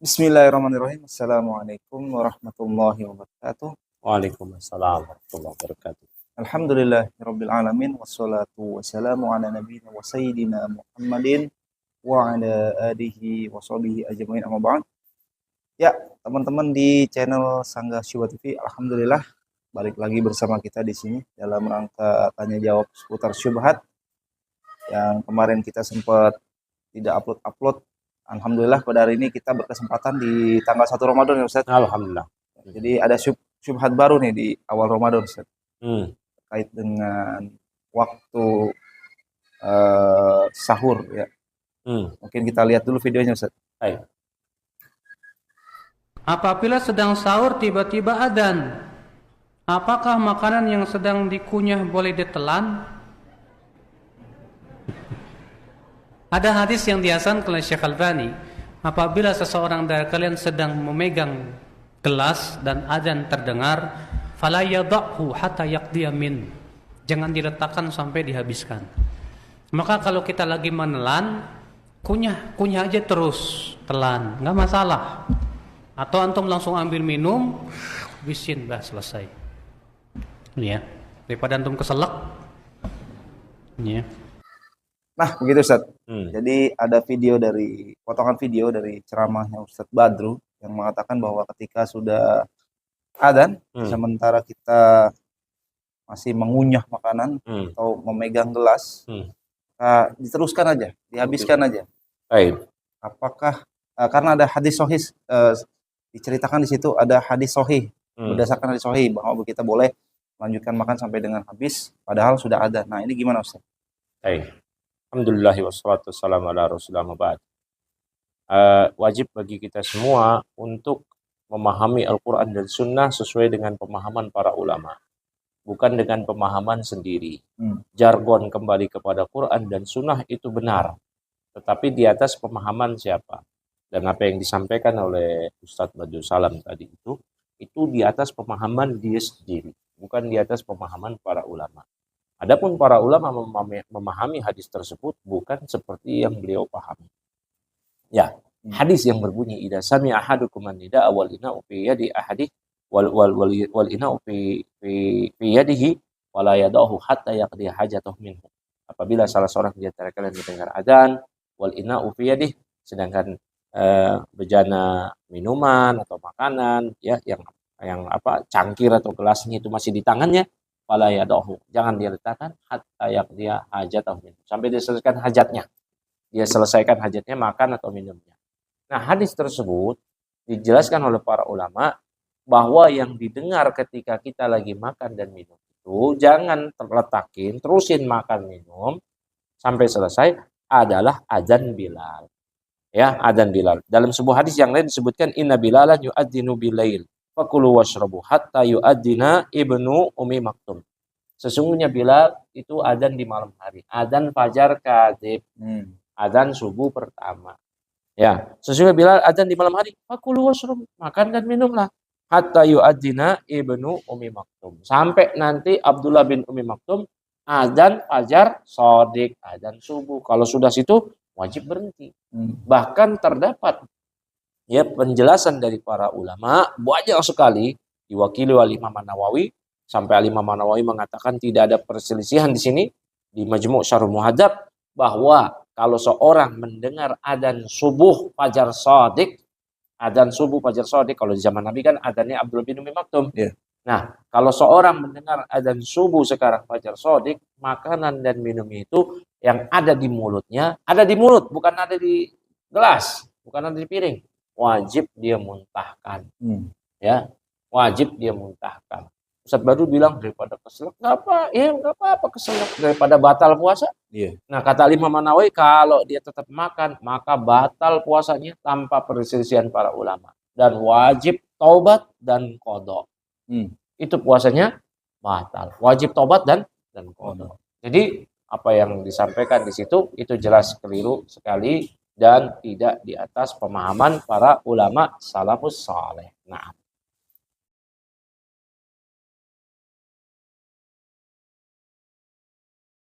Bismillahirrahmanirrahim. Assalamualaikum warahmatullahi wabarakatuh. Waalaikumsalam warahmatullahi wabarakatuh. Alhamdulillahirabbil alamin wassalatu wassalamu ala nabiyyina wa sayyidina Muhammadin wa ala alihi wa sahbihi ajmain amma ba'd. Ya, teman-teman di channel Sanggah Syubhat TV, alhamdulillah balik lagi bersama kita di sini dalam rangka tanya jawab seputar syubhat yang kemarin kita sempat tidak upload. Alhamdulillah pada hari ini kita berkesempatan di tanggal 1 Ramadan ya Ustaz. Alhamdulillah. Jadi ada syubhat baru nih di awal Ramadan Ustaz. Terkait dengan waktu sahur ya. Mungkin kita lihat dulu videonya Ustaz. Baik. Apabila sedang sahur tiba-tiba adzan, apakah makanan yang sedang dikunyah boleh ditelan? Ada hadis yang dihasankan oleh Syekh Albani, apabila seseorang dari kalian sedang memegang gelas dan adzan terdengar, fala yadhahu hatta yaqdiya min. Jangan diletakkan sampai dihabiskan. Maka kalau kita lagi menelan, kunyah aja terus, telan, enggak masalah. Atau antum langsung ambil minum, habisin, dah selesai. Ya, daripada antum keselak. Ya. Nah, begitu Ustaz. Jadi ada potongan video dari ceramahnya Ustaz Badru yang mengatakan bahwa ketika sudah adzan, sementara kita masih mengunyah makanan atau memegang gelas, diteruskan aja, dihabiskan aja. Baik. Apakah karena ada hadis sahih, diceritakan di situ ada hadis sahih, berdasarkan hadis sahih bahwa kita boleh melanjutkan makan sampai dengan habis padahal sudah ada. Nah, ini gimana Ustaz? Baik. Alhamdulillah wassalatu wassalamu ala rasulillah mabad. Wajib bagi kita semua untuk memahami Al-Quran dan Sunnah sesuai dengan pemahaman para ulama, bukan dengan pemahaman sendiri. Jargon kembali kepada Quran dan Sunnah itu benar, tetapi di atas pemahaman siapa? Dan apa yang disampaikan oleh Ustadz Badru Salam tadi itu di atas pemahaman dia sendiri, bukan di atas pemahaman para ulama. Adapun para ulama memahami hadis tersebut bukan seperti yang beliau pahami. Ya, hadis yang berbunyi idza sami'a ahadukum an-nidaa wal ina'u fi yadi ahadi wal ina'u fi yadihi wala yadahu hatta yaqdi hajatahu minhu. Apabila salah seorang di antara kalian mendengar adzan wal ina'u fi yadihi, sedangkan bejana minuman atau makanan ya yang cangkir atau gelasnya itu masih di tangannya, fala yadahu, jangan dia letakkan hatta yaqdiya hajatahu sampai dia selesaikan hajatnya. Dia selesaikan hajatnya, makan atau minumnya. Nah, hadis tersebut dijelaskan oleh para ulama bahwa yang didengar ketika kita lagi makan dan minum itu jangan terletakin, terusin makan minum sampai selesai adalah adzan Bilal. Ya, adzan Bilal. Dalam sebuah hadis yang lain disebutkan inna bilalan yu'adzinu bilail fakulu washrabu hatta yu'adzina ibnu Ummi Maktum. Sesungguhnya Bilal itu adzan di malam hari, adzan fajar kadzib, adzan subuh pertama. Ya, sesungguhnya Bilal adzan di malam hari, fakulu washrabu, makan dan minumlah, hatta yu'adzina ibnu Ummi Maktum. Sampai nanti Abdullah bin Ummi Maktum adzan fajar shadiq, adzan subuh. Kalau sudah situ wajib berhenti. Bahkan terdapat ya penjelasan dari para ulama banyak sekali diwakili oleh Imam Nawawi, sampai Imam Nawawi mengatakan tidak ada perselisihan di sini di Majmu' Syarh Muhadzab bahwa kalau seorang mendengar adzan subuh fajar shadiq, kalau di zaman Nabi kan adzannya Abdullah bin Ummi Maktum. Nah, kalau seorang mendengar adzan subuh sekarang fajar shadiq, makanan dan minum itu yang ada di mulutnya, ada di mulut, bukan ada di gelas, bukan ada di piring. Wajib dia muntahkan. Ya, wajib dia muntahkan. Ustaz Badru bilang daripada keselak, nggak apa keselak, daripada batal puasa. Nah, kata Imam Nawawi kalau dia tetap makan, maka batal puasanya tanpa perselisihan para ulama dan wajib taubat dan qadha. Itu puasanya batal, wajib taubat dan qadha. Jadi apa yang disampaikan di situ itu jelas keliru sekali dan tidak di atas pemahaman para ulama salafus saleh. Nah.